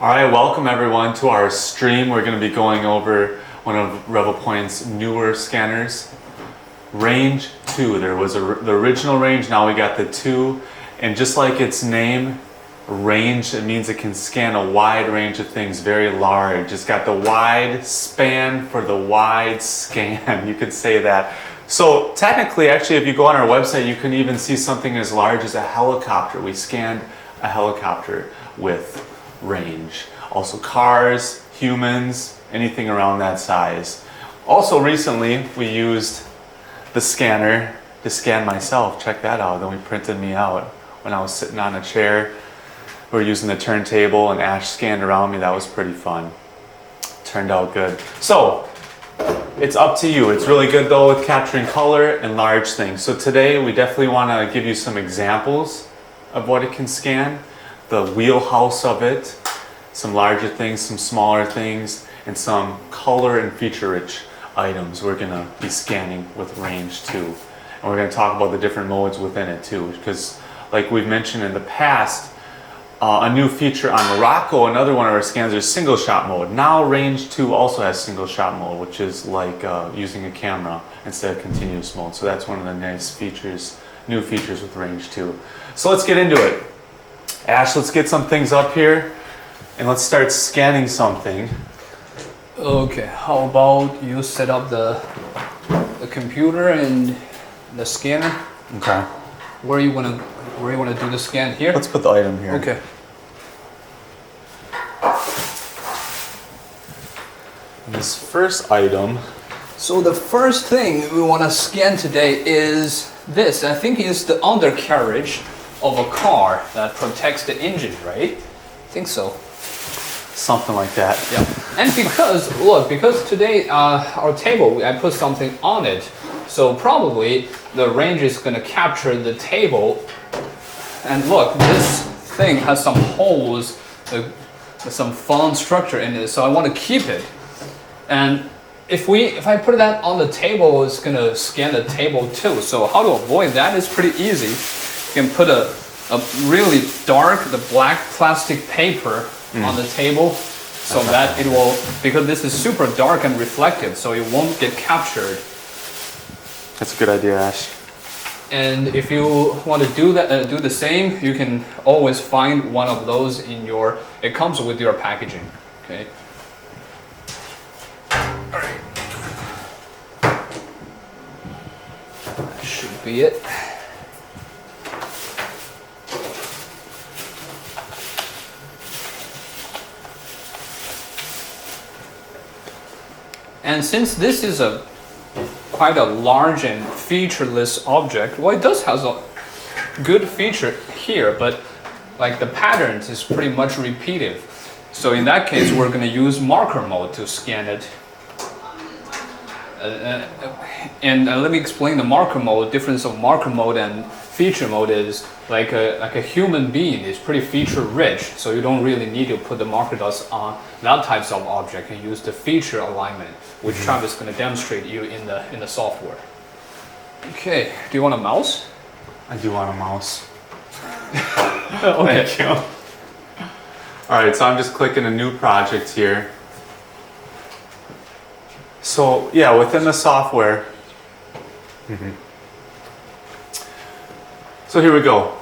All right, welcome everyone to our stream. We're going to be going over one of Revopoint's newer scanners, Range 2. There was the original Range, now we got the 2. And just like its name, Range, it means it can scan a wide range of things, very large. It's got the wide span for the wide scan, you could say that. So technically, actually, if you go on our website, you can even see something as large as a helicopter. We scanned a helicopter with Range. Also cars, humans, anything around that size. Also recently, we used the scanner to scan myself. Check that out. Then we printed me out when I was sitting on a chair. We were using the turntable and Ash scanned around me. That was pretty fun. Turned out good. So it's up to you. It's really good though with capturing color and large things. So today we definitely want to give you some examples of what it can scan, the wheelhouse of it, some larger things, some smaller things, and some color and feature-rich items we're going to be scanning with Range 2. And we're going to talk about the different modes within it too, because like we've mentioned in the past, a new feature on Morocco, another one of our scans, is single shot mode. Now Range 2 also has single shot mode, which is like using a camera instead of continuous mode. So that's one of the nice features, new features with Range 2. So let's get into it. Ash, let's get some things up here and let's start scanning something. Okay, how about you set up the computer and the scanner? Okay. Where you wanna do the scan here? Let's put the item here. Okay. And this first item. So the first thing we wanna scan today is this. I think it's the undercarriage of a car that protects the engine, right? I think so. Something like that. Yeah. And because today our table, I put something on it, so probably the Range is going to capture the table. And look, this thing has some holes, some fun structure in it, so I want to keep it. And if I put that on the table, it's going to scan the table too. So how to avoid that is pretty easy. You can put a really dark, the black plastic paper on the table, so that it will, because this is super dark and reflective, so it won't get captured. That's a good idea, Ash. And if you want to do that, do the same, you can always find one of those in your, it comes with your packaging, okay? All right. That should be it. And since this is quite a large and featureless object, well, it does have a good feature here, but like the patterns is pretty much repeated. So in that case, we're going to use marker mode to scan it. And let me explain the marker mode. Difference of marker mode and feature mode is like a human being is pretty feature rich, so you don't really need to put the marker dots on that types of object. You use the feature alignment, which Travis is going to demonstrate you in the software. Okay, do you want a mouse? I do want a mouse. Okay. Thank you. All right, so I'm just clicking a new project here. So yeah, within the software. So here we go.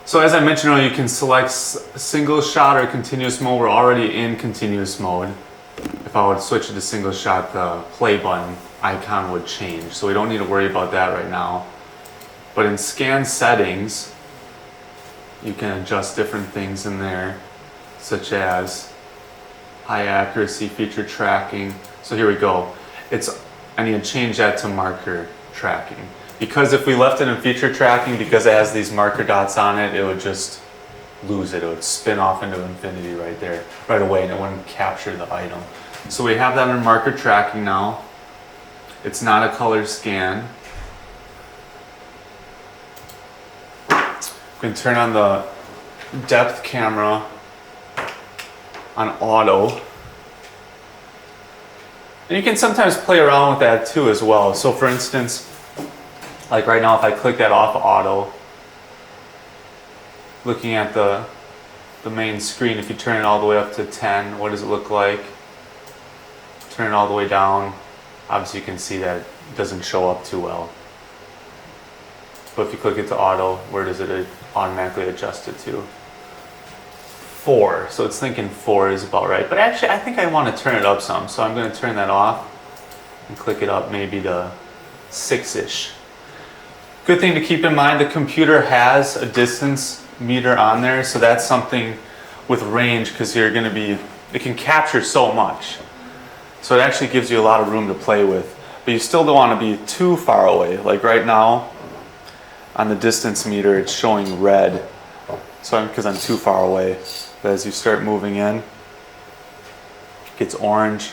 So as I mentioned earlier, you can select single shot or continuous mode. We're already in continuous mode. If I would switch it to single shot, the play button icon would change. So we don't need to worry about that right now. But in scan settings, you can adjust different things in there, such as high accuracy, feature tracking. So here we go. I need to change that to marker tracking. Because if we left it in feature tracking, because it has these marker dots on it, it would just lose it. It would spin off into infinity right there, right away, and it wouldn't capture the item. So we have that in marker tracking now. It's not a color scan. We can turn on the depth camera on auto. And you can sometimes play around with that too as well. So for instance, like right now, if I click that off auto, looking at the the main screen, if you turn it all the way up to 10, what does it look like? Turn it all the way down. Obviously you can see that it doesn't show up too well. But if you click it to auto, where does it automatically adjust it to? 4. So it's thinking 4 is about right. But actually I think I want to turn it up some. So I'm going to turn that off and click it up maybe to 6-ish. Good thing to keep in mind, the computer has a distance meter on there. So that's something with range, because you're going to be, it can capture so much. So it actually gives you a lot of room to play with. But you still don't want to be too far away. Like right now, on the distance meter, it's showing red. So because I'm too far away. But as you start moving in, it gets orange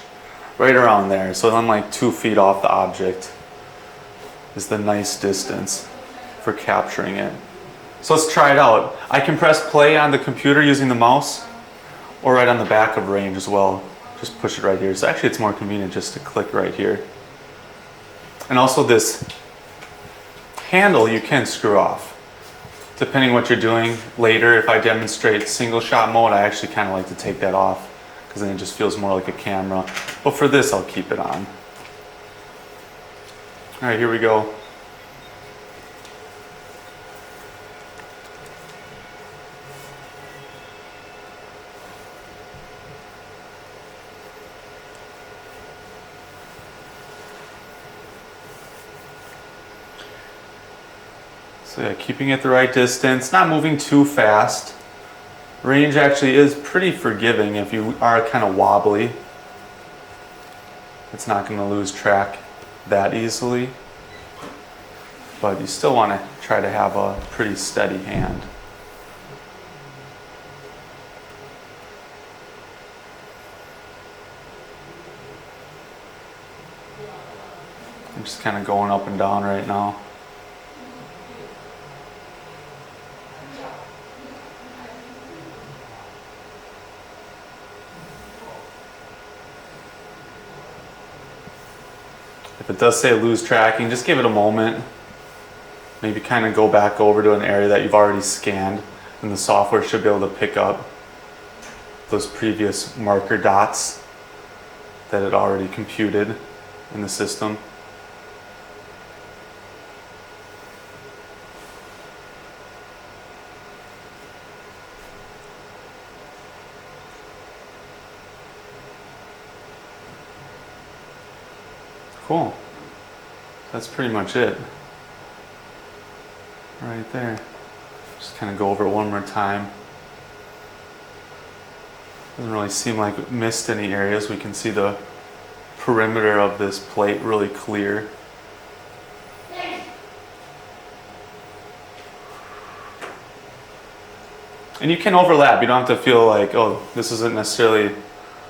right around there. So I'm like 2 feet off the object is the nice distance for capturing it. So let's try it out. I can press play on the computer using the mouse, or right on the back of range as well. Just push it right here. So actually it's more convenient just to click right here. And also this handle you can screw off. Depending what you're doing later, if I demonstrate single shot mode, I actually kind of like to take that off, because then it just feels more like a camera. But for this, I'll keep it on. All right, here we go. So yeah, keeping it the right distance, not moving too fast. Range actually is pretty forgiving if you are kind of wobbly. It's not going to lose track that easily. But you still want to try to have a pretty steady hand. I'm just kind of going up and down right now. If it does say lose tracking, just give it a moment. Maybe kind of go back over to an area that you've already scanned, and the software should be able to pick up those previous marker dots that it already computed in the system. Cool. That's pretty much it. Right there. Just kind of go over it one more time. Doesn't really seem like it missed any areas. We can see the perimeter of this plate really clear. And you can overlap. You don't have to feel like, oh, this isn't necessarily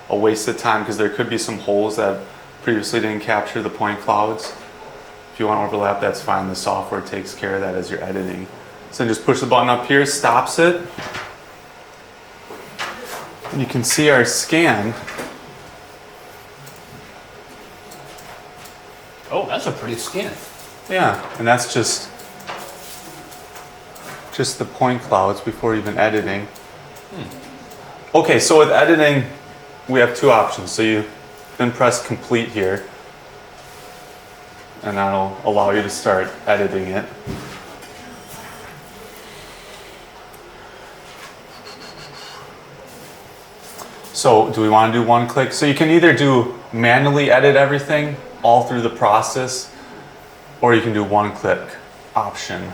a waste of time, because there could be some holes that previously didn't capture the point clouds. If you want to overlap, that's fine. The software takes care of that as you're editing. So then just push the button up here, stops it. And you can see our scan. Oh, that's a pretty scan. Yeah, and that's just the point clouds before even editing. Okay, so with editing, we have 2 options. So you then press complete here, and that'll allow you to start editing it. So do we want to do one click? So you can either do manually edit everything all through the process, or you can do one click option.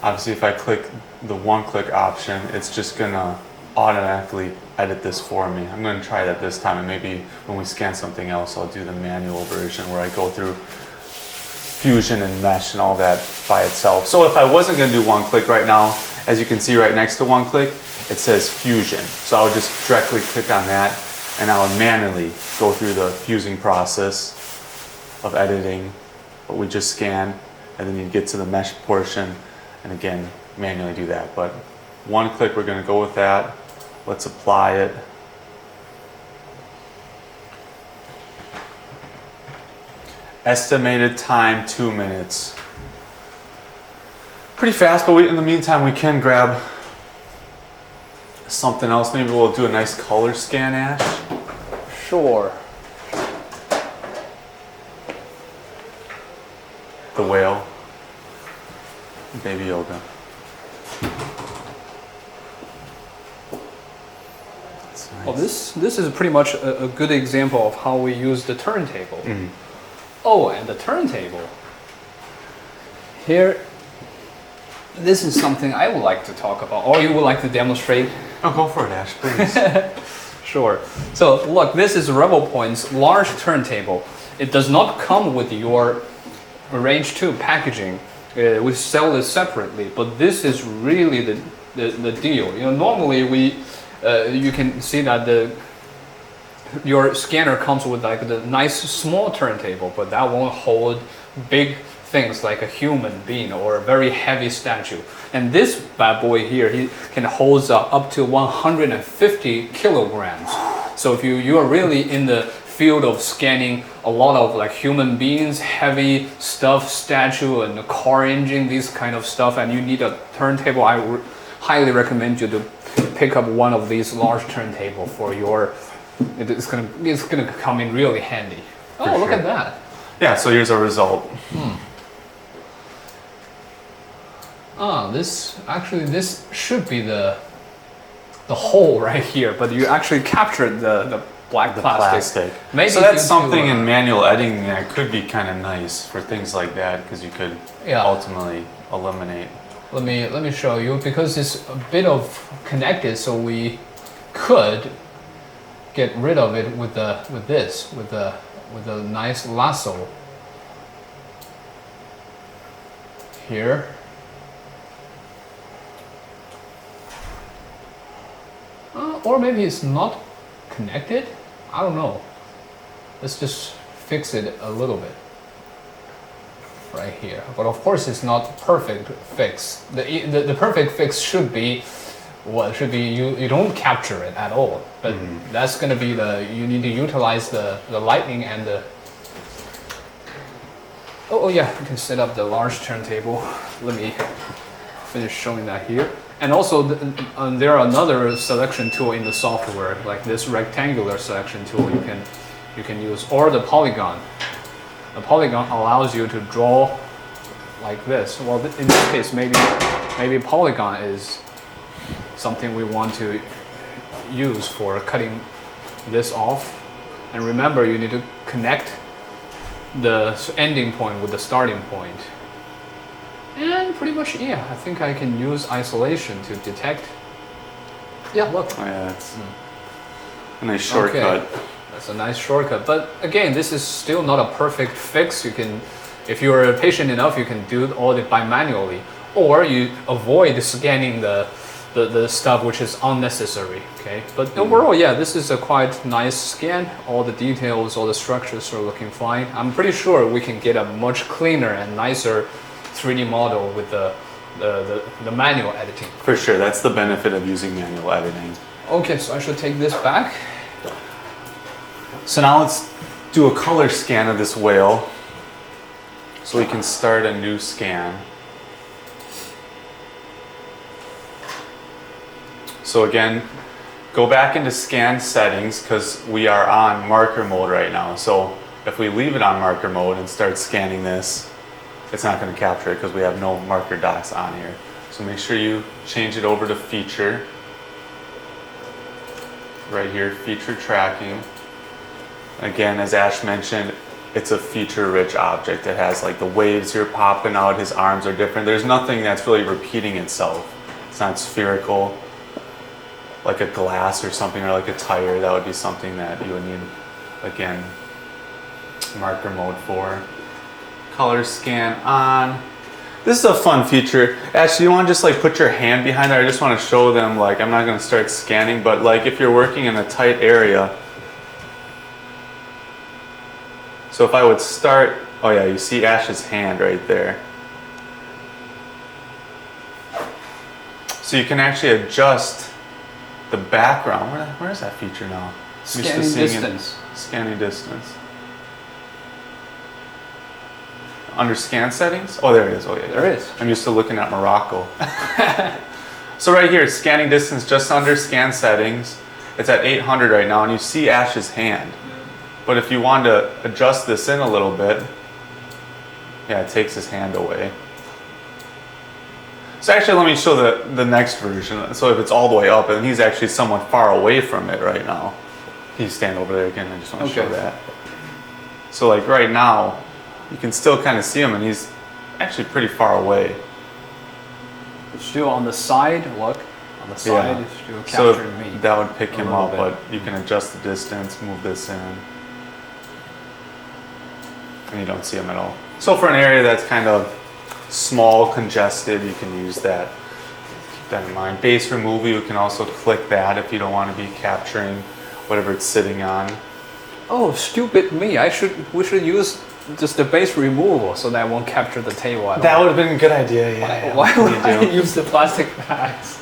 Obviously if I click the one click option, it's just gonna automatically edit this for me. I'm going to try that this time, and maybe when we scan something else, I'll do the manual version where I go through Fusion and Mesh and all that by itself. So if I wasn't going to do one click right now, as you can see right next to one click, it says Fusion. So I would just directly click on that, and I would manually go through the fusing process of editing what we just scanned, and then you get to the mesh portion, and again, manually do that. But one click, we're going to go with that. Let's apply it. Estimated time 2 minutes. Pretty fast, but in the meantime we can grab something else. Maybe we'll do a nice color scan, Ash. Sure. The whale. Baby Yoga. That's nice. Well, this is pretty much a good example of how we use the turntable. Mm. Oh, and the turntable. Here, this is something I would like to talk about, or you would like to demonstrate. Oh, go for it, Ash, please. Sure. So look, this is Revopoint's large turntable. It does not come with your Range 2 packaging. We sell it separately, but this is really the deal. You know, normally you can see that your scanner comes with like the nice small turntable, but that won't hold big things like a human being or a very heavy statue. And this bad boy here, he can hold up to 150 kilograms. So if you are really in the field of scanning a lot of like human beings, heavy stuff, statue and a car engine, these kind of stuff, and you need a turntable, I would highly recommend you to pick up one of these large turntable for your. It's gonna come in really handy. Oh, For look sure. at that. Yeah, so here's our result. This should be the hole right here, but you actually captured the black plastic. Maybe so that's due something to, in manual editing that could be kind of nice for things like that, because you could ultimately eliminate. Let me show you, because it's a bit of connected, so we could get rid of it with a nice lasso here. Or maybe it's not connected. I don't know. Let's just fix it a little bit right here. But of course, it's not perfect fix. The perfect fix should be you don't capture it at all. But that's gonna be you need to utilize the lightning and the. Oh yeah, you can set up the large turntable. Let me finish showing that here. And also, there are another selection tool in the software, like this rectangular selection tool you can use, or the polygon. The polygon allows you to draw like this. Well, in this case, maybe polygon is something we want to use for cutting this off. And remember, you need to connect the ending point with the starting point. And pretty much, yeah, I think I can use isolation to detect. Yeah, look. Oh yeah, that's a nice shortcut. Okay. That's a nice shortcut. But again, this is still not a perfect fix. You can, if you're patient enough, you can do all it by manually, or you avoid scanning the stuff which is unnecessary. Okay, but overall, yeah, this is a quite nice scan. All the details, all the structures are looking fine. I'm pretty sure we can get a much cleaner and nicer 3D model with the manual editing. For sure, that's the benefit of using manual editing. Okay, so I should take this back. So now let's do a color scan of this whale so we can start a new scan. So again, go back into scan settings, because we are on marker mode right now. So if we leave it on marker mode and start scanning this, it's not going to capture it because we have no marker dots on here. So make sure you change it over to feature. Right here, feature tracking. Again, as Ash mentioned, it's a feature-rich object. It has like the waves here popping out, his arms are different. There's nothing that's really repeating itself. It's not spherical, like a glass or something, or like a tire. That would be something that you would need, again, marker mode for. Color scan on. This is a fun feature. Actually, you want to just like put your hand behind it. I just want to show them, like, I'm not going to start scanning, but like if you're working in a tight area. So if I would start, oh yeah, you see Ash's hand right there. So you can actually adjust the background. Where is that feature now? Scanning distance. Scanning distance. Under scan settings? Oh, there it is. Oh, yeah. There it is. I'm used to looking at Morocco. So right here, scanning distance just under scan settings. It's at 800 right now, and you see Ash's hand. But if you want to adjust this in a little bit, yeah, it takes his hand away. So actually, let me show the next version. So if it's all the way up, and he's actually somewhat far away from it right now. Can you stand over there again? I just want to show that. So like right now, you can still kind of see him, and he's actually pretty far away. It's still on the side, look. On the side, it's still capturing me. So that would pick him up, but you can adjust the distance, move this in. And you don't see him at all. So for an area that's kind of small, congested, you can use that. Keep that in mind. Base removal, you can also click that if you don't want to be capturing whatever it's sitting on. Oh, stupid me. We should use just the base removal so that won't capture the table at all. That would have been a good idea, yeah. Why would I use the plastic bags?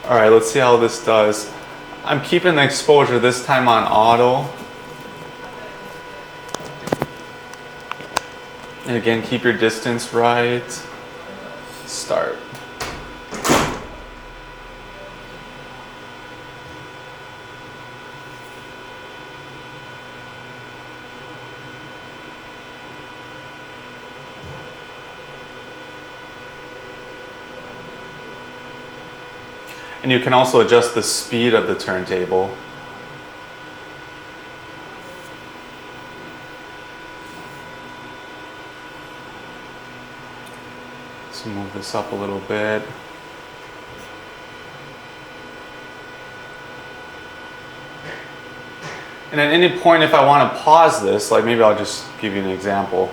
Alright, let's see how this does. I'm keeping the exposure this time on auto. And again, keep your distance right. Start. And you can also adjust the speed of the turntable. So move this up a little bit. And at any point, if I want to pause this, like maybe I'll just give you an example.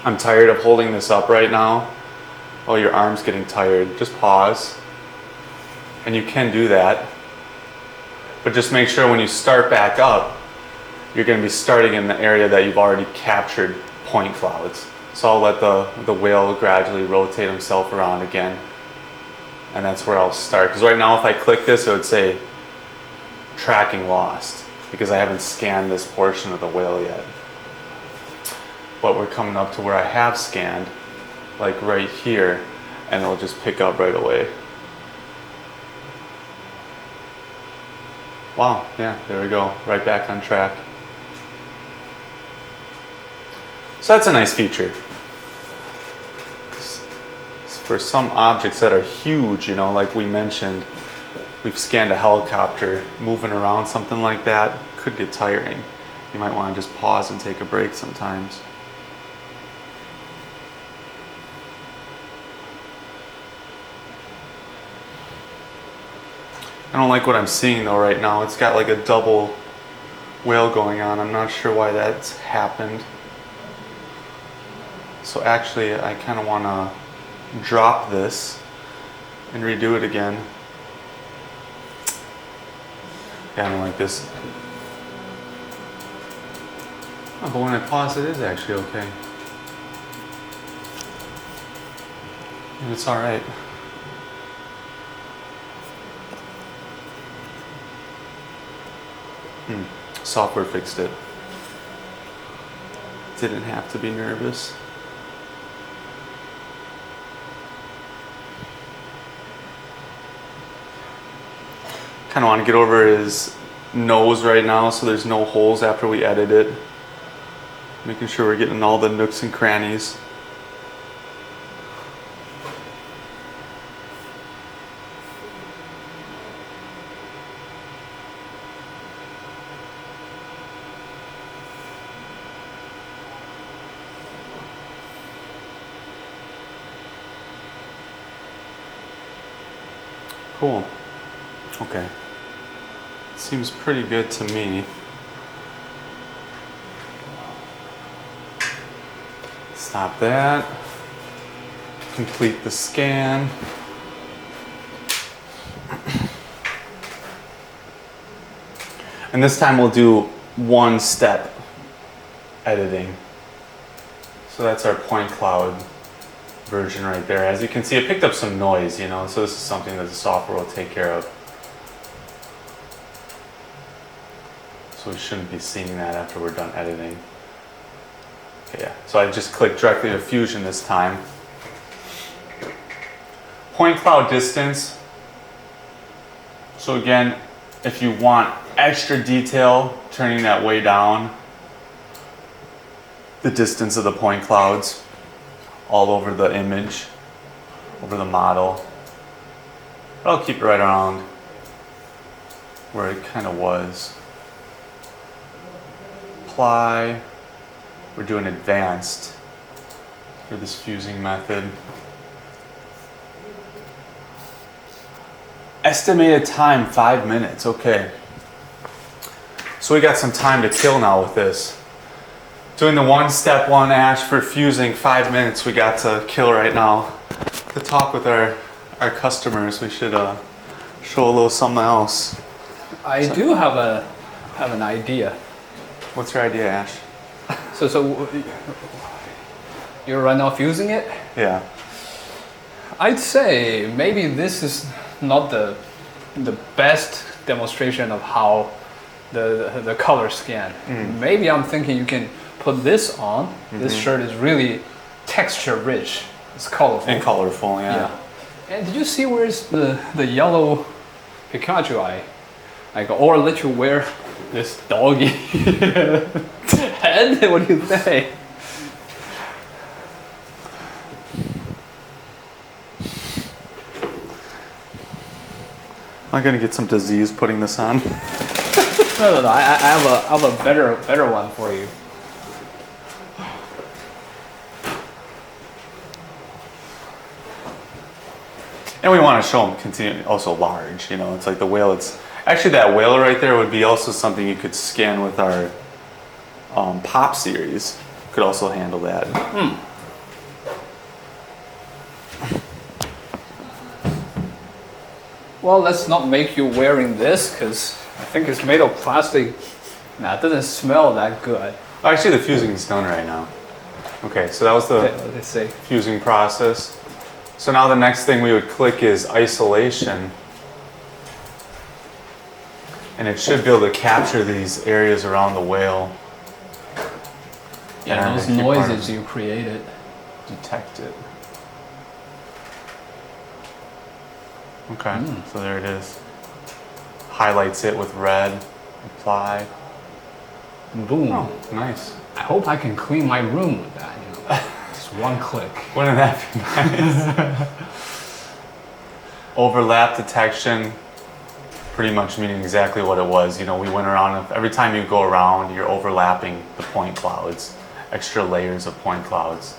I'm tired of holding this up right now. Oh, your arm's getting tired. Just pause. And you can do that. But just make sure when you start back up, you're going to be starting in the area that you've already captured point clouds. So I'll let the whale gradually rotate himself around again. And that's where I'll start. Because right now if I click this, it would say tracking lost. Because I haven't scanned this portion of the whale yet. But we're coming up to where I have scanned, like right here, and it'll just pick up right away. Wow, yeah, there we go, right back on track. So that's a nice feature. For some objects that are huge, you know, like we mentioned, we've scanned a helicopter, moving around something like that could get tiring. You might want to just pause and take a break sometimes. I don't like what I'm seeing though right now. It's got like a double whale going on. I'm not sure why that's happened. So actually I kind of want to drop this and redo it again. Yeah, I don't like this. Oh, but when I pause it is actually okay. And it's alright. Software fixed it. Didn't have to be nervous. Kind of want to get over his nose right now so there's no holes after we edit it. Making sure we're getting all the nooks and crannies. Cool. Okay. Seems pretty good to me. Stop that. Complete the scan. And this time we'll do one step editing. So that's our point cloud version right there. As you can see, it picked up some noise, you know, so this is something that the software will take care of. So we shouldn't be seeing that after we're done editing. Okay, yeah, so I just clicked directly to Fusion this time. point cloud distance. So again, if you want extra detail, turning that way down, the distance of the point clouds all over the image, over the model. But I'll keep it right around where it kind of was. Apply. We're doing advanced for this fusing method. Estimated time 5 minutes. Okay. So we got some time to kill now with this. Doing the step one ash for fusing 5 minutes we got to kill right now. To talk with our customers, we should show a little something else. I do have an idea. What's your idea, Ash? So you're right now fusing it? Yeah. I'd say maybe this is not the best demonstration of how the color scan. Maybe I'm thinking you can put this on. This shirt is really texture rich. It's colorful. And colorful, yeah. And did you see where's the yellow Pikachu eye? Like, or let you wear this doggy head? What do you think? Am I gonna get some disease putting this on? No. I have a better one for you. And we want to show them continue also large. You know, it's like the whale. It's actually that whale right there would be also something you could scan with our pop series. Could also handle that. Well, let's not make you wearing this because I think it's made of plastic. Nah, it doesn't smell that good. Actually, the fusing is done right now. Okay, so that was the Let's see. fusing process. So now the next thing we would click is isolation. And it should be able to capture these areas around the whale. Yeah, And those keep our- noises you created. Detect it. Okay, so there it is. Highlights it with red. Apply. Boom. Oh, nice. I hope I can clean my room with that. You know, just one click. Wouldn't that be nice? Overlap detection, pretty much meaning exactly what it was. You know, we went around, every time you go around, you're overlapping the point clouds, extra layers of point clouds.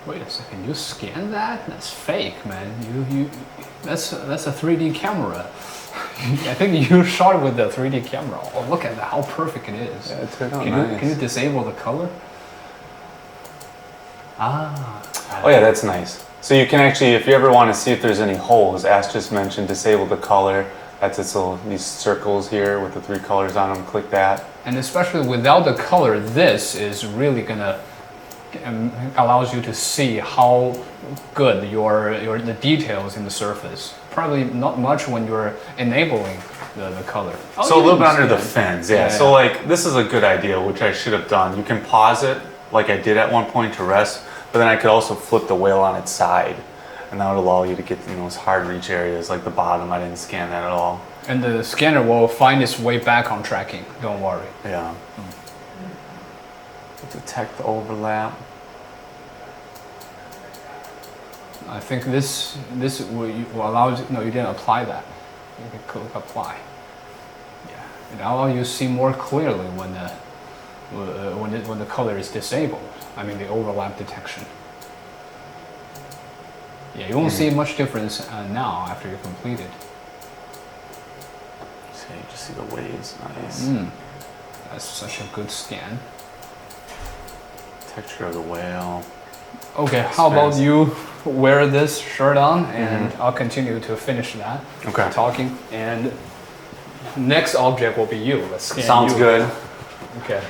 Wait a second, you scanned that? That's fake, man. That's a 3D camera. I think you shot it with the 3D camera. Oh, look at that, how perfect it is. Yeah, it turned out Can nice. you disable the color? Ah. Oh yeah, that's nice. So you can actually, if you ever want to see if there's any holes, Ash just mentioned disable the color. That's its little, these circles here with the 3 colors on them, click that. And especially without the color, this is really gonna allows you to see how good the details in the surface. Probably not much when you're enabling the color. So a little bit under the fan. fins, yeah. So like, this is a good idea, which I should have done. You can pause it, like I did at one point to rest, but then I could also flip the whale on its side. And that would allow you to get in those hard reach areas, like the bottom. I didn't scan that at all. And the scanner will find its way back on tracking, don't worry. Yeah. Detect the overlap. I think this will allow you, no, you didn't apply that. You can click apply. Yeah, it allows you to see more clearly when the color is disabled. I mean the overlap detection. Yeah, you won't see much difference now after you complete it. So you just see the waves, nice. That's such a good scan. Texture of the whale. Okay, how about you wear this shirt on and I'll continue to finish that. Okay. Talking, and next object will be you. Let's scan Sounds you. good. Okay.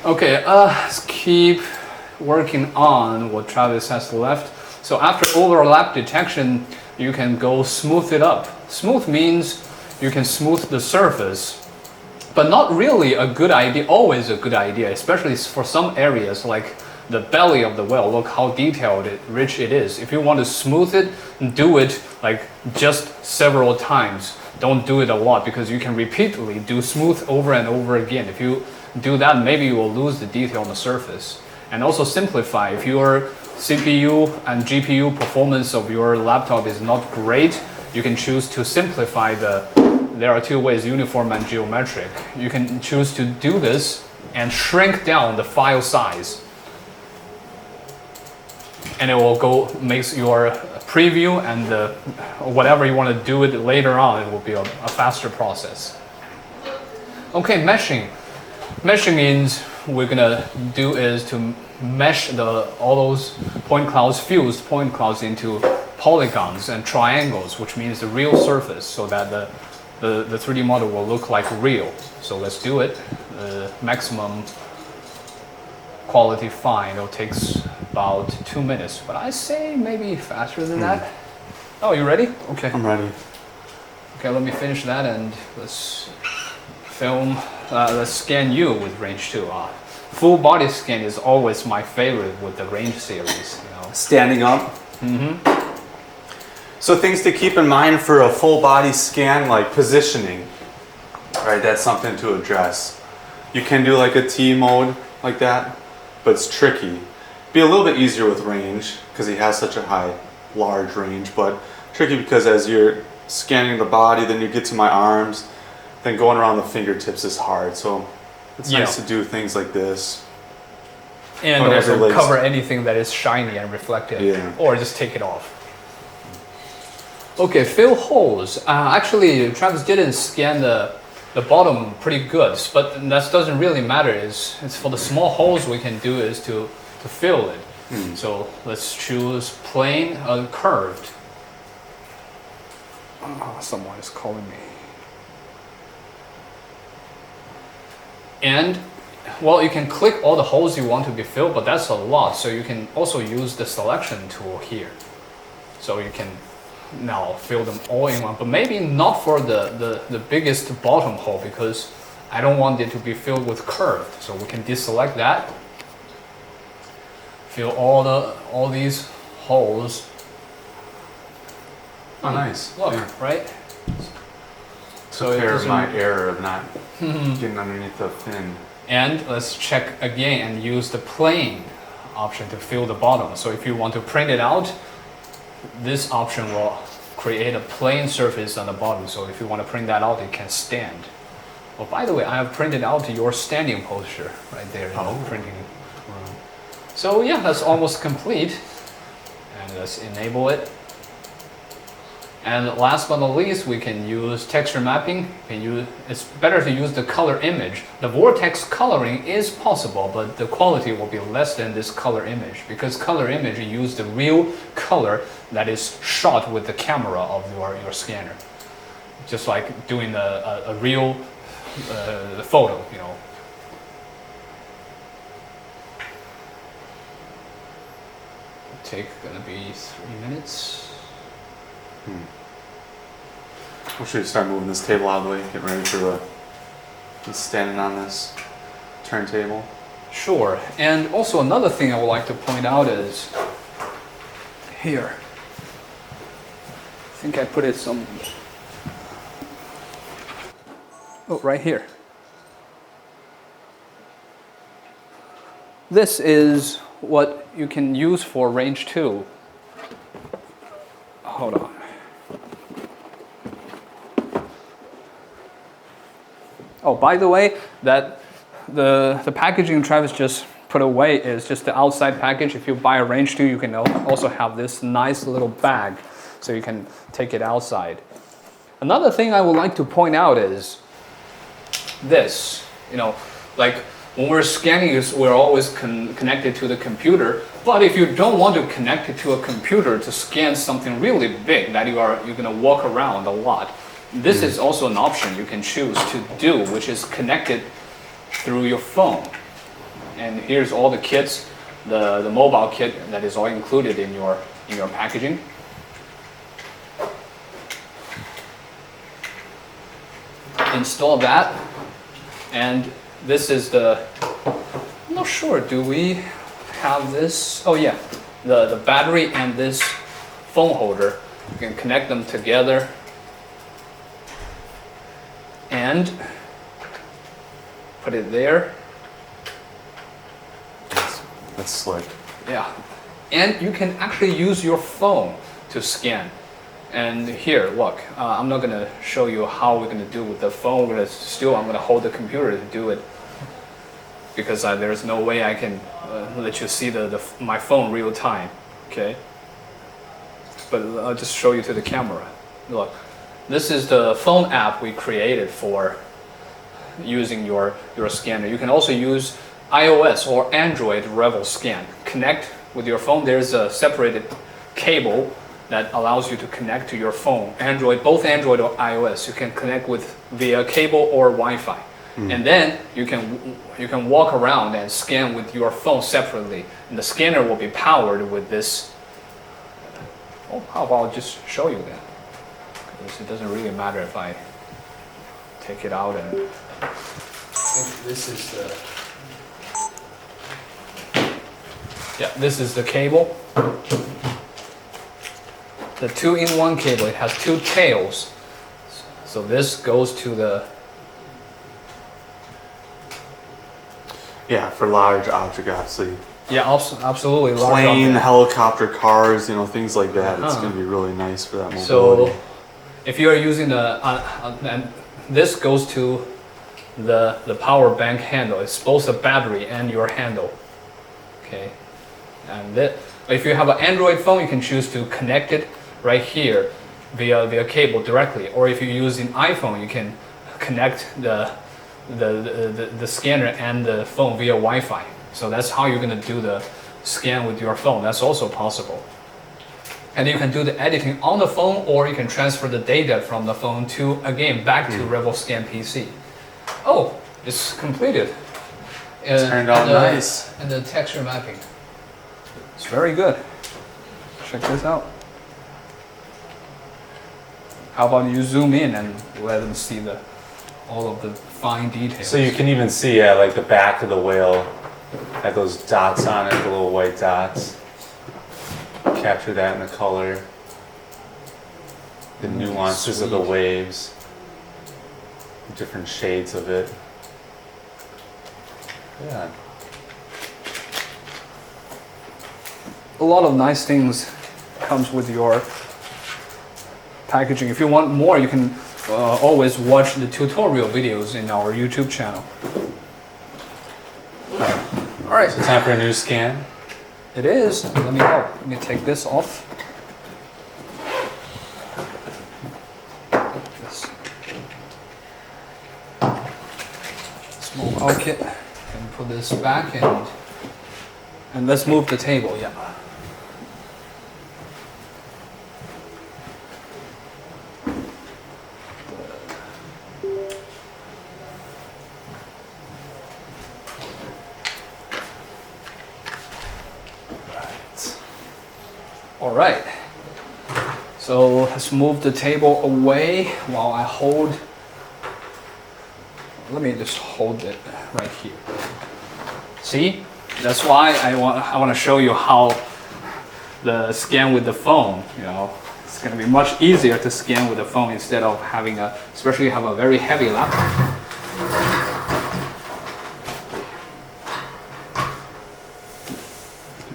Okay, let's keep working on what Travis has left. So after overlap detection, you can go smooth it up. Smooth means you can smooth the surface, but not really a good idea, always a good idea, especially for some areas like the belly of the whale. Look how detailed rich it is. If you want to smooth it, do it like just several times. Don't do it a lot because you can repeatedly do smooth over and over again. If you do that, maybe you will lose the detail on the surface. And also simplify. If your CPU and GPU performance of your laptop is not great, you can choose to simplify there are two ways, uniform and geometric. You can choose to do this and shrink down the file size. And it will makes your preview and whatever you want to do it later on, it will be a faster process. Okay, meshing. Meshing means we're gonna do is to mesh all those point clouds, fused point clouds into polygons and triangles, which means the real surface, so that the 3D model will look like real. So let's do it. Maximum quality fine. It takes about 2 minutes, but I say maybe faster than that. Oh, you ready? Okay. I'm ready. Okay, let me finish that and let's film. Let's scan you with Range 2. Full body scan is always my favorite with the Range series. Standing up. So things to keep in mind for a full body scan, like positioning. Right, that's something to address. You can do like a T mode like that, but it's tricky. Be a little bit easier with Range because he has such a large range, but tricky because as you're scanning the body, then you get to my arms, then going around the fingertips is hard. So it's nice to do things like this. And also cover anything that is shiny and reflective, or just take it off. Okay, fill holes. Actually, Travis didn't scan the bottom pretty good, but that doesn't really matter. It's for the small holes we can do is to fill it. So let's choose plain, curved. Someone is calling me. And well, you can click all the holes you want to be filled, but that's a lot. So you can also use the selection tool here. So you can now fill them all in one, but maybe not for the biggest bottom hole because I don't want it to be filled with curved. So we can deselect that. Fill all these holes. Oh, nice. Look, right? So here's my error of not getting underneath the fin. And let's check again and use the plane option to fill the bottom. So if you want to print it out, this option will create a plane surface on the bottom. So if you want to print that out, it can stand. Well, by the way, I have printed out your standing posture right there in the printing room. So yeah, that's almost complete. And let's enable it. And last but not least, we can use texture mapping. It's better to use the color image. The vortex coloring is possible, but the quality will be less than this color image because color image use the real color that is shot with the camera of your scanner. Just like doing a real photo, Gonna be 3 minutes. We should start moving this table out of the way, get ready for standing on this turntable. Sure, and also another thing I would like to point out is here. I think I put it right here. This is what you can use for Range 2. Hold on. Oh, by the way, that the packaging Travis just put away is just the outside package. If you buy a Range 2, you can also have this nice little bag, so you can take it outside. Another thing I would like to point out is this. Like when we're scanning, we're always connected to the computer. But if you don't want to connect it to a computer to scan something really big that you're going to walk around a lot, this is also an option you can choose to do, which is connected through your phone. And here's all the kits, the mobile kit that is all included in your packaging. Install that, and this is I'm not sure, do we have this. Oh yeah, the battery and this phone holder. You can connect them together. And put it there. That's slick. Yeah. And you can actually use your phone to scan. And here, look, I'm not gonna show you how we're gonna do with the phone. I'm gonna hold the computer to do it because there's no way I can let you see my phone real time. Okay. But I'll just show you to the camera. Look, this is the phone app we created for using your scanner. You can also use iOS or Android Revel Scan. Connect with your phone. There's a separated cable that allows you to connect to your phone. Both Android or iOS, you can connect with via cable or Wi-Fi. And then you can walk around and scan with your phone separately. And the scanner will be powered with this. Oh, how about I'll just show you that? Because it doesn't really matter if I take it out and I think this is this is the cable. The 2-in-1 cable. It has two tails. So this goes to the for large object, obviously. yeah, absolutely. Plane, helicopter, cars, things like that. It's going to be really nice for that mobility. So, if you are using and this goes to the power bank handle. It's both the battery and your handle. Okay, and if you have an Android phone, you can choose to connect it right here via cable directly. Or if you're using iPhone, you can connect the scanner and the phone via Wi-Fi. So that's how you're going to do the scan with your phone. That's also possible. And you can do the editing on the phone, or you can transfer the data from the phone back to Revel Scan PC. Oh, it's completed. Turned out nice. And the texture mapping. It's very good. Check this out. How about you zoom in and let them see all of the fine details. So you can even see like the back of the whale had those dots on it, the little white dots. Capture that in the color. The nuances of the waves. Different shades of it. Yeah. A lot of nice things comes with your packaging. If you want more, you can always watch the tutorial videos in our YouTube channel. All right. So time for a new scan. It is. Let me take this off. This small pocket, and put this back, and let's move the table. Yeah. All right, so let's move the table away while I hold. Let me just hold it right here. See, that's why I want to show you how the scan with the phone. It's going to be much easier to scan with the phone instead of especially have a very heavy laptop.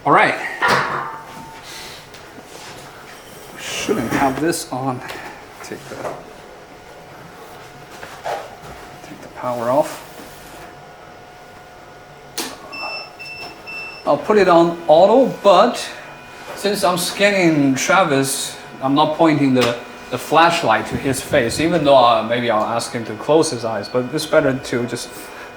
All right. Shouldn't have this on. Take the power off. I'll put it on auto, but since I'm scanning Travis, I'm not pointing the flashlight to his face, even though maybe I'll ask him to close his eyes, but it's better to just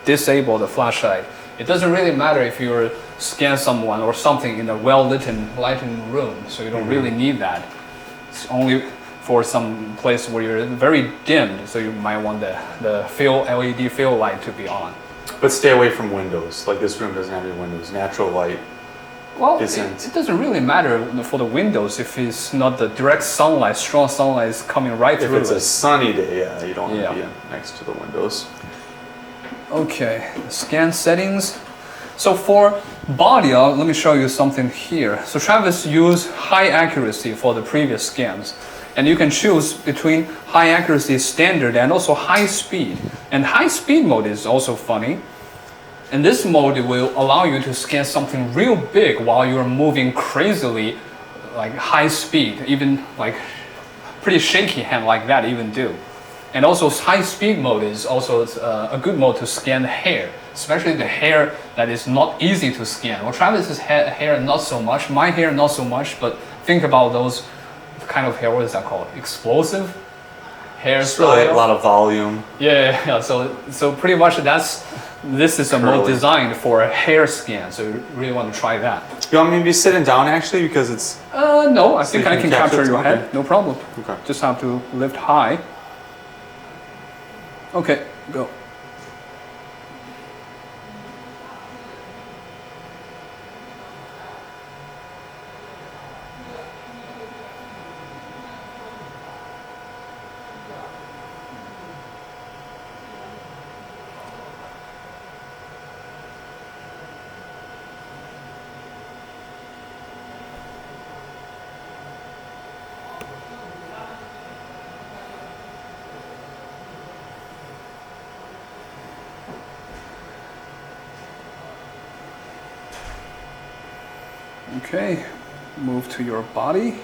disable the flashlight. It doesn't really matter if you scan someone or something in a lightened room, so you don't really need that. It's only for some place where you're very dimmed, so you might want the LED fill light to be on. But stay away from windows. Like this room doesn't have any windows. Natural light isn't. It doesn't really matter for the windows if it's not the direct sunlight, strong sunlight is coming right through. If it's a sunny day, you don't want to be next to the windows. Okay, scan settings. So for body, let me show you something here. So Travis used high accuracy for the previous scans. And you can choose between high accuracy standard and also high speed. And high speed mode is also funny. And this mode will allow you to scan something real big while you're moving crazily, like high speed, even like pretty shaky hand like that even do. And also high speed mode is also a good mode to scan hair, especially the hair that is not easy to scan. Well, Travis's hair not so much, my hair not so much, but think about those kind of hair, what is that called? Explosive hair style? Really a lot of volume. Yeah. So pretty much this is a mode designed for a hair scan, so you really want to try that. You want me to be sitting down actually because it's... No, I think I can capture your head, no problem. Okay. Just have to lift high. Okay, go. Okay, move to your body.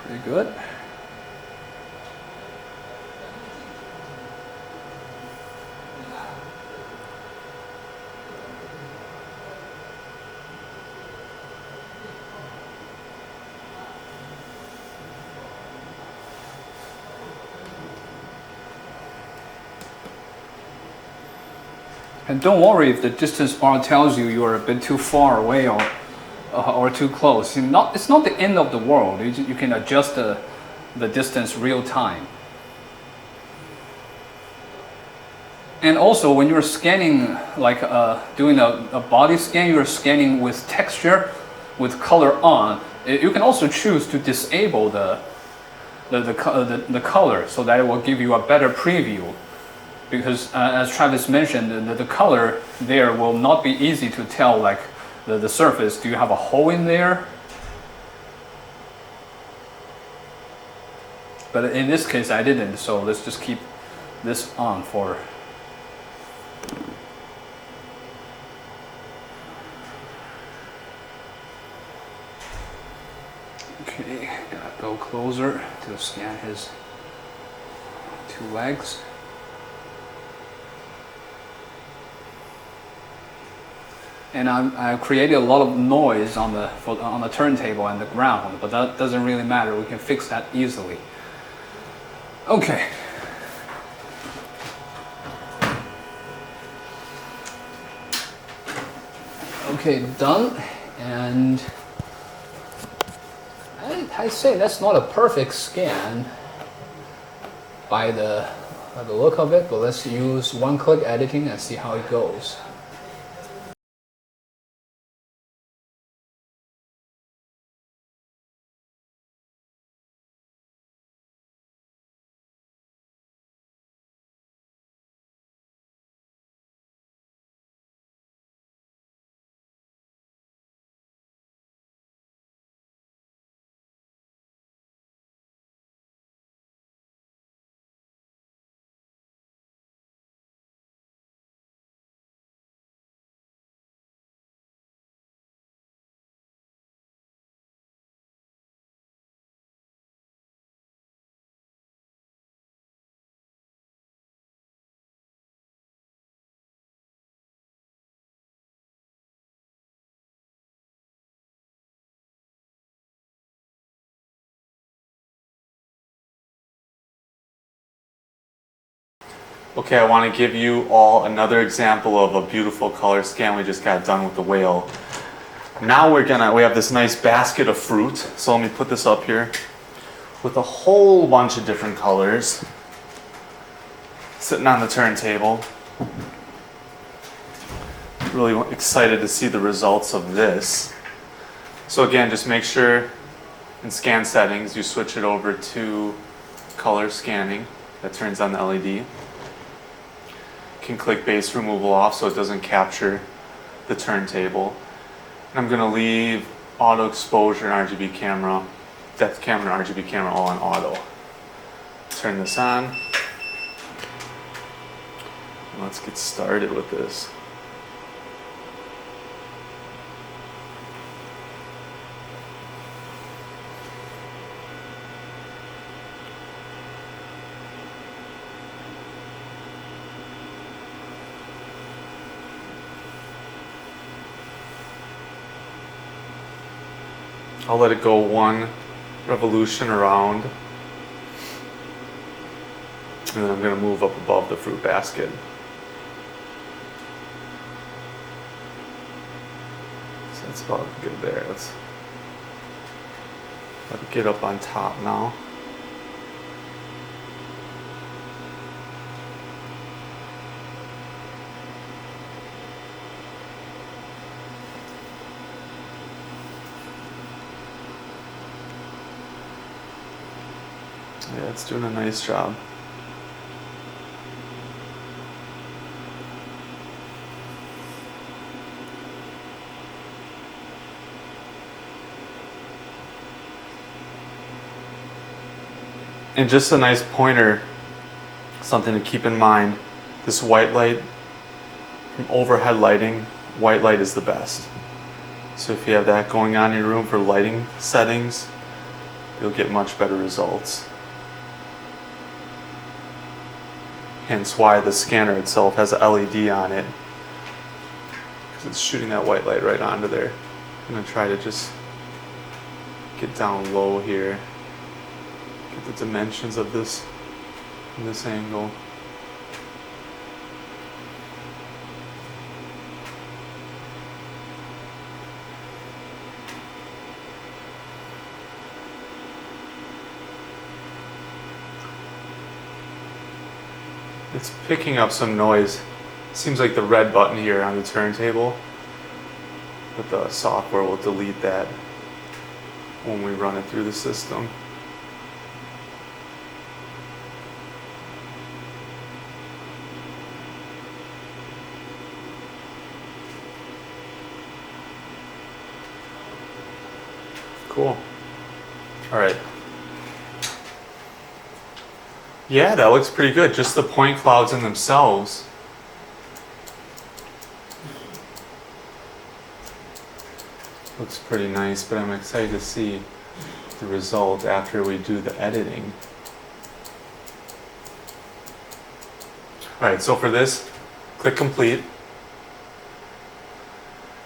Pretty good. And don't worry if the distance bar tells you you're a bit too far away or too close. It's not the end of the world. You can adjust the distance real time. And also when you're scanning, like doing a body scan, you're scanning with texture, with color on. You can also choose to disable the color so that it will give you a better preview. Because as Travis mentioned, the color there will not be easy to tell, like the surface. Do you have a hole in there? But in this case I didn't, so let's just keep this on for... Okay, gotta go closer to scan his two legs. And I created a lot of noise on the turntable and the ground, but that doesn't really matter. We can fix that easily. Okay. Okay, done. And I say that's not a perfect scan by the look of it, but let's use one-click editing and see how it goes. Okay, I want to give you all another example of a beautiful color scan we just got done with the whale. Now we have this nice basket of fruit, so let me put this up here with a whole bunch of different colors sitting on the turntable. Really excited to see the results of this. So again, just make sure in scan settings you switch it over to color scanning. That turns on the LED. can click base removal off so it doesn't capture the turntable. And I'm going to leave auto exposure and RGB camera, depth camera and RGB camera all on auto. Turn this on. And let's get started with this. I'll let it go 1 revolution around. And then I'm going to move up above the fruit basket. So that's about good there. Let's let it get up on top now. Yeah, it's doing a nice job. And just a nice pointer, something to keep in mind, this white light, from overhead lighting, white light is the best. So if you have that going on in your room for lighting settings, you'll get much better results. Hence why the scanner itself has a LED on it, because it's shooting that white light right onto there. I'm going to try to just get down low here, get the dimensions of this in this angle. It's picking up some noise. Seems like the red button here on the turntable, but the software will delete that when we run it through the system. Cool. All right. Yeah, that looks pretty good. Just the point clouds in themselves. Looks pretty nice, but I'm excited to see the result after we do the editing. All right, so for this, click complete.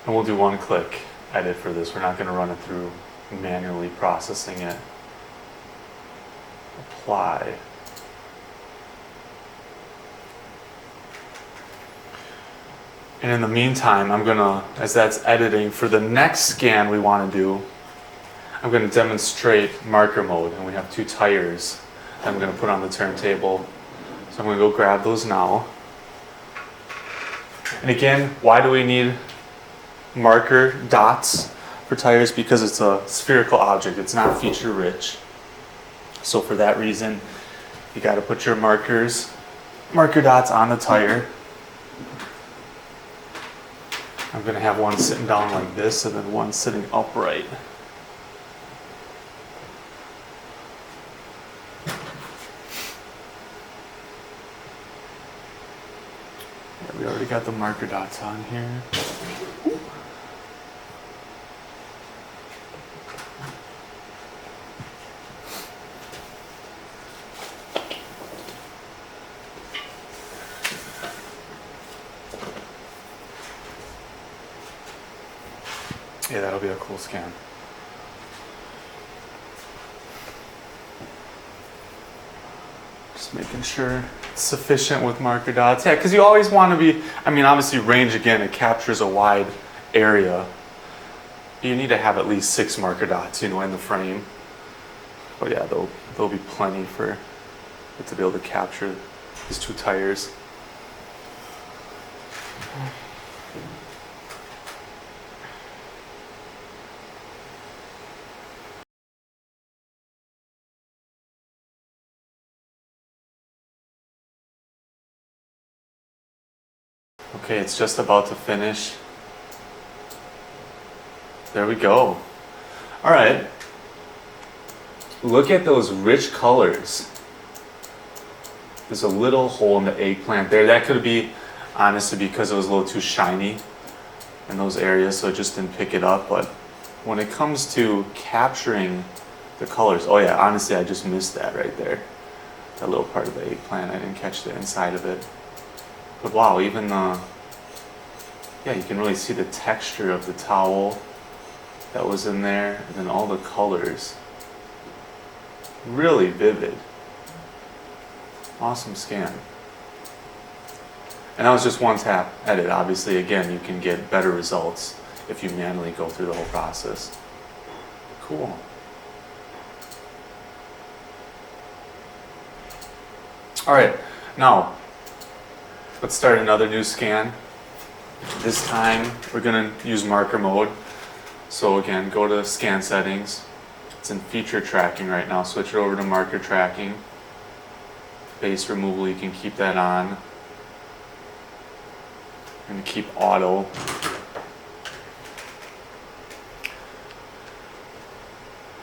And we'll do 1 click edit for this. We're not going to run it through manually processing it. Apply. And in the meantime, I'm gonna, as that's editing, for the next scan we want to do, I'm gonna demonstrate marker mode, and we have 2 tires that I'm gonna put on the turntable. So I'm gonna go grab those now. And again, why do we need marker dots for tires? Because it's a spherical object, it's not feature rich. So for that reason, you gotta put your marker dots on the tire. I'm going to have one sitting down like this and then one sitting upright. Yeah, we already got the marker dots on here. Yeah, that'll be a cool scan. Just making sure it's sufficient with marker dots. Yeah, because you always want to be, I mean, obviously range, again, it captures a wide area. You need to have at least 6 marker dots, in the frame. But yeah, there'll be plenty for it to be able to capture these 2 tires. Okay, it's just about to finish. There we go. All right. Look at those rich colors. There's a little hole in the eggplant there. That could be honestly because it was a little too shiny in those areas, so it just didn't pick it up. But when it comes to capturing the colors, oh yeah, honestly, I just missed that right there. That little part of the eggplant, I didn't catch the inside of it. But wow, even yeah, you can really see the texture of the towel that was in there, and then all the colors. Really vivid. Awesome scan. And that was just one tap edit. Obviously, again, you can get better results if you manually go through the whole process. Cool. All right, now let's start another new scan. This time we're gonna use marker mode. So again, go to scan settings. It's in feature tracking right now. Switch it over to marker tracking. Base removal, you can keep that on. I'm gonna keep auto.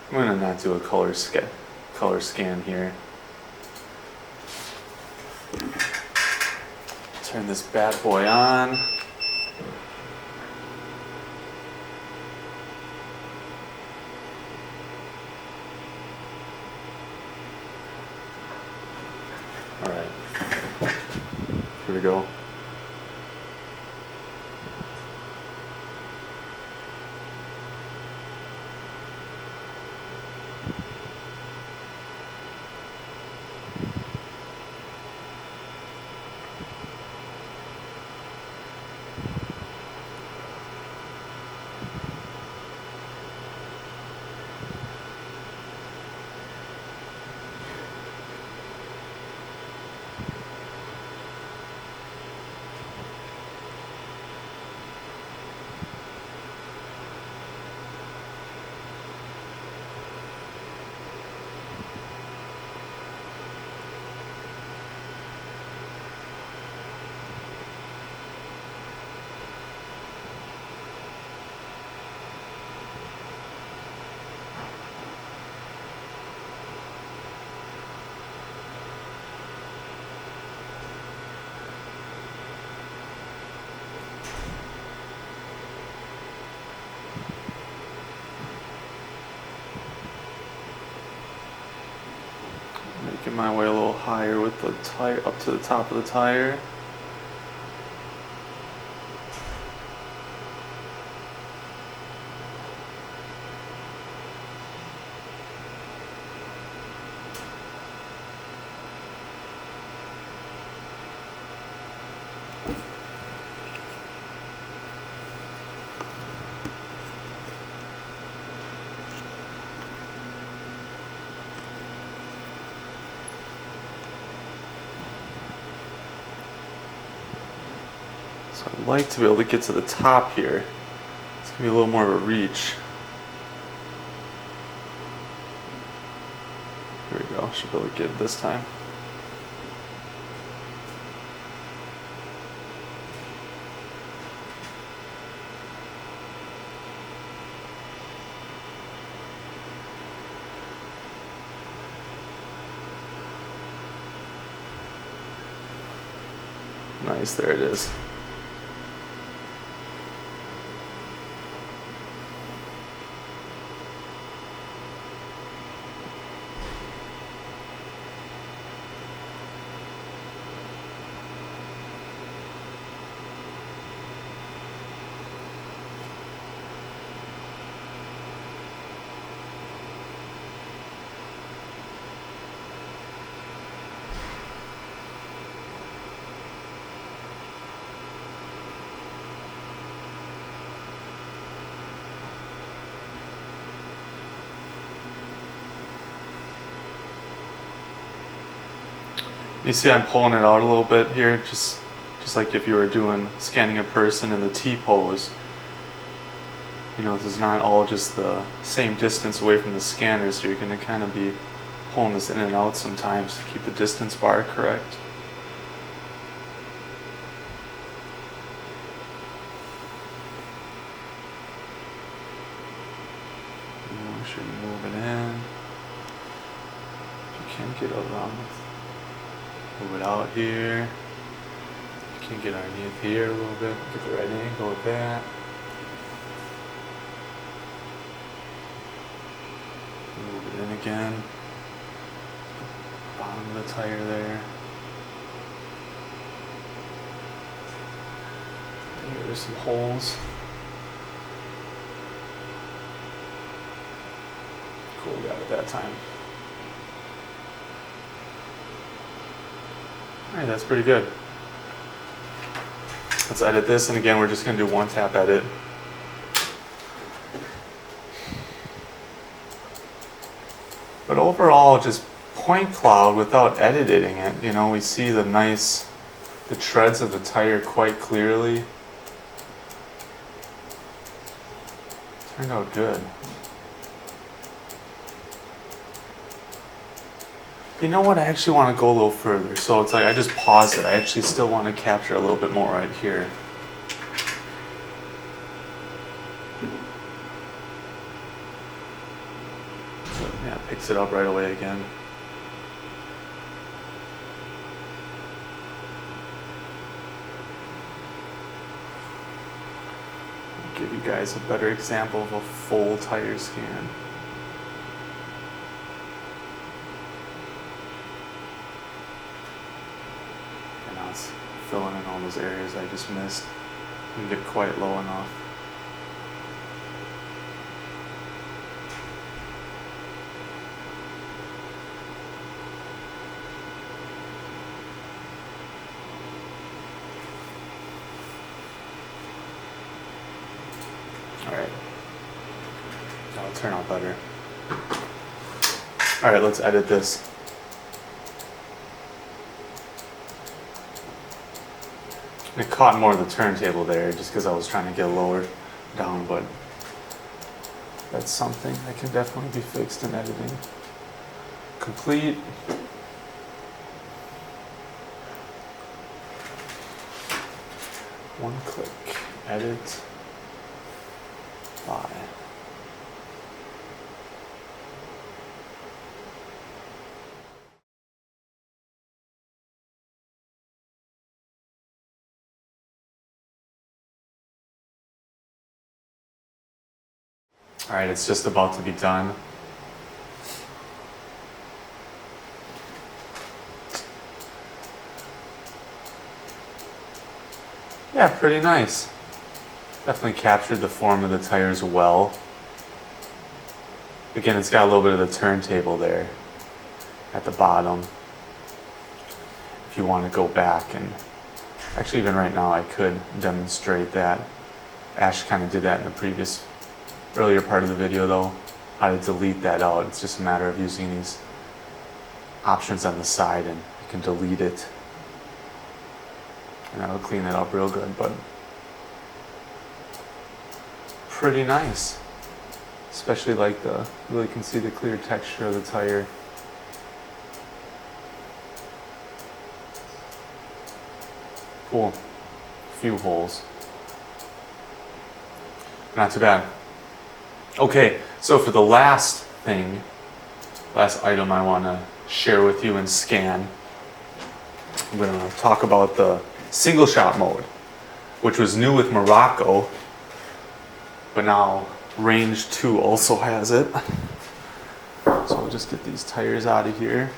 I'm gonna not do a color scan here. Turn this bad boy on. All right, here we go. Making my way a little higher with the tire, up to the top of the tire. So I'd like to be able to get to the top here. It's gonna be a little more of a reach. Here we go, should be able to get it this time. Nice, there it is. You see I'm pulling it out a little bit here, just like if you were scanning a person in the T-pose. You know, this is not all just the same distance away from the scanner, so you're going to kind of be pulling this in and out sometimes to keep the distance bar correct. sure you move it in. If you can't get around, move it out here. If you can get underneath here a little bit, get the right angle with that. Move it in again. Bottom of the tire there. There's some holes. Cool, got it that time. Alright, that's pretty good. Let's edit this, and again, we're just going to do one tap edit. But overall, just point cloud without editing it. You know, we see the treads of the tire quite clearly. Turned out good. You know what? I actually want to go a little further. So it's like I just paused it. I actually still want to capture a little bit more right here. So, yeah, it picks it up right away again. I'll give you guys a better example of a full tire scan. Filling in all those areas I just missed and get quite low enough. Alright. That'll turn out better. Alright, let's edit this. It caught more of the turntable there just because I was trying to get lower down, but that's something that can definitely be fixed in editing. Complete. One click, edit, apply. All right, it's just about to be done. Yeah, pretty nice. Definitely captured the form of the tires well. Again, it's got a little bit of the turntable there at the bottom. If you want to go back and actually even right now I could demonstrate that. Ash kind of did that in the previous earlier part of the video though, how to delete that out. It's just a matter of using these options on the side and you can delete it. And that'll clean it up real good, but pretty nice. Especially like you really can see the clear texture of the tire. Cool. A few holes. Not too bad. Okay, so for the last item I want to share with you and scan, I'm going to talk about the single shot mode, which was new with Morocco, but now Range 2 also has it. So I'll just get these tires out of here.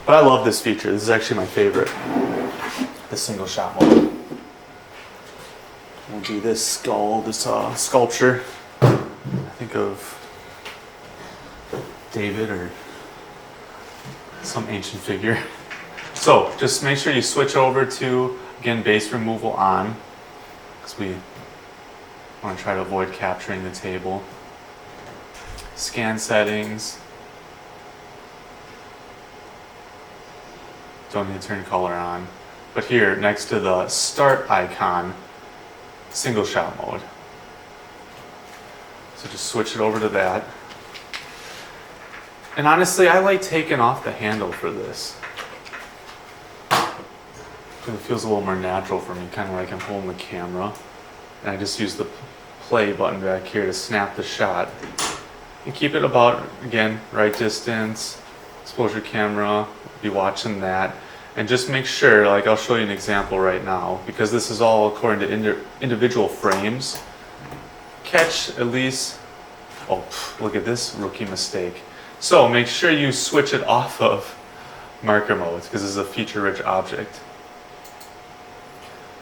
But I love this feature. This is actually my favorite, the single shot mode. We'll do this sculpture. I think of David or some ancient figure. So just make sure you switch over to, again, base removal on, because we want to try to avoid capturing the table. Scan settings. Don't need to turn color on. But here, next to the start icon, single shot mode. So just switch it over to that. And honestly, I like taking off the handle for this. It feels a little more natural for me, kind of like I'm holding the camera. And I just use the play button back here to snap the shot. And keep it about, again, right distance, exposure camera, be watching that. And just make sure, like I'll show you an example right now, because this is all according to individual frames. Catch at least, oh, look at this rookie mistake. So make sure you switch it off of marker modes, because this is a feature-rich object.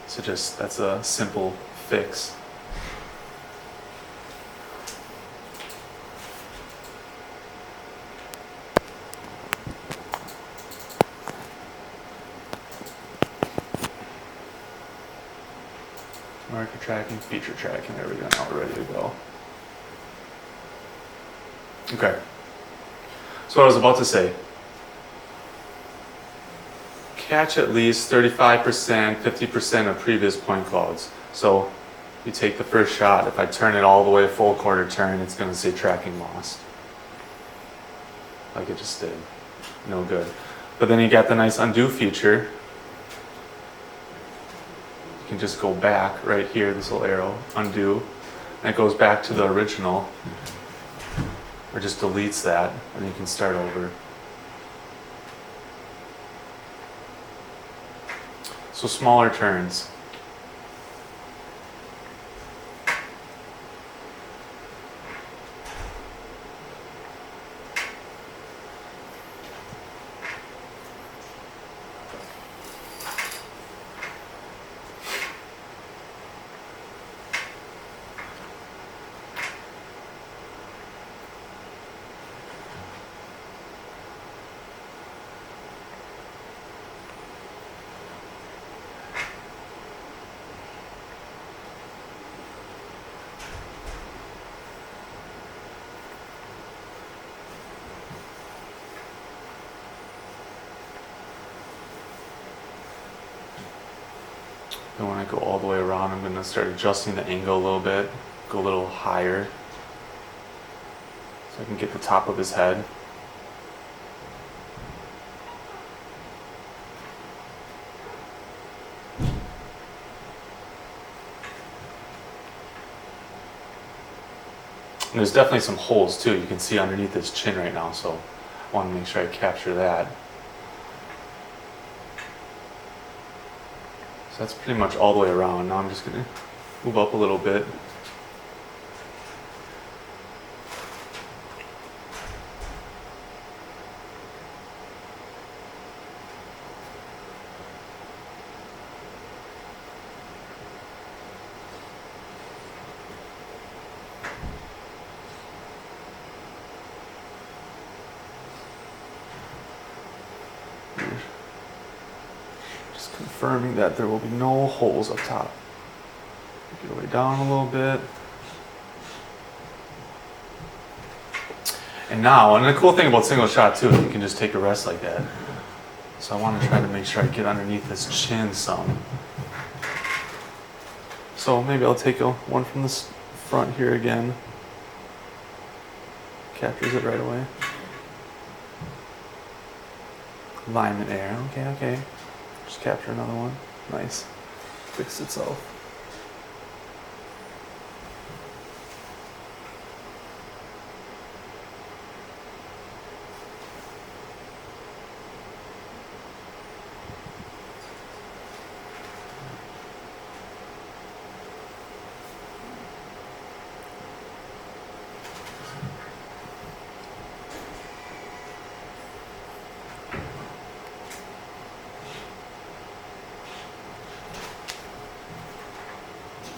So that's a simple fix. Marker tracking, feature tracking, there we go, now we're ready to go. Okay, so what I was about to say, catch at least 35%, 50% of previous point clouds. So you take the first shot, if I turn it all the way full quarter turn, it's going to say tracking lost. Like it just did, no good. But then you got the nice undo feature. You can just go back right here, this little arrow, undo, and it goes back to the original, or just deletes that, and you can start over. So smaller turns. And when I go all the way around, I'm going to start adjusting the angle a little bit, go a little higher, so I can get the top of his head. And there's definitely some holes too, you can see underneath his chin right now, so I want to make sure I capture that. So that's pretty much all the way around. Now I'm just going to move up a little bit. Confirming that there will be no holes up top. Get it way down a little bit. And now, and the cool thing about single shot too, is you can just take a rest like that. So I want to try to make sure I get underneath his chin some. So maybe I'll take one from the front here again. Captures it right away. Alignment air, okay. Just capture another one. Nice. Fixed itself.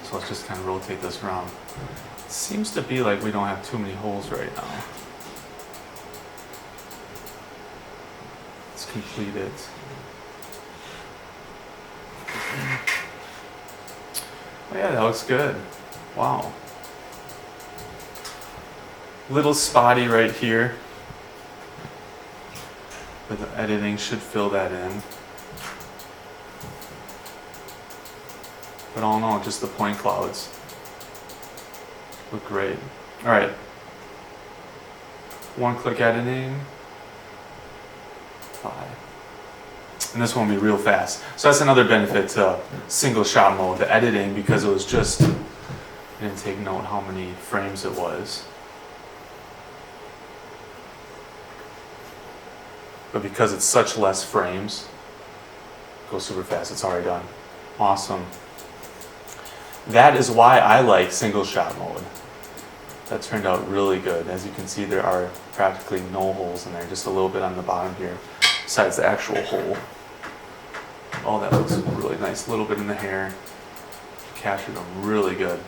So let's just kind of rotate this around. It seems to be like we don't have too many holes right now. Let's complete it. Oh yeah, that looks good. Wow. Little spotty right here, but the editing should fill that in. But all in all, just the point clouds look great. All right, one-click editing, 5. And this one will be real fast. So that's another benefit to single shot mode, the editing, because it was just I didn't take note how many frames it was. But because it's such less frames, go super fast, it's already done. Awesome. That is why I like single shot mode. That turned out really good. As you can see, there are practically no holes in there, just a little bit on the bottom here, besides the actual hole. Oh, that looks really nice. A little bit in the hair. Captured them really good.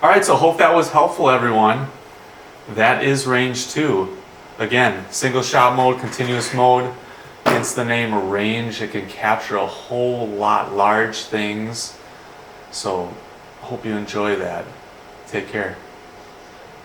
All right, so hope that was helpful, everyone. That is range 2. Again, single shot mode, continuous mode. Hence the name range. It can capture a whole lot large things. So hope you enjoy that. Take care.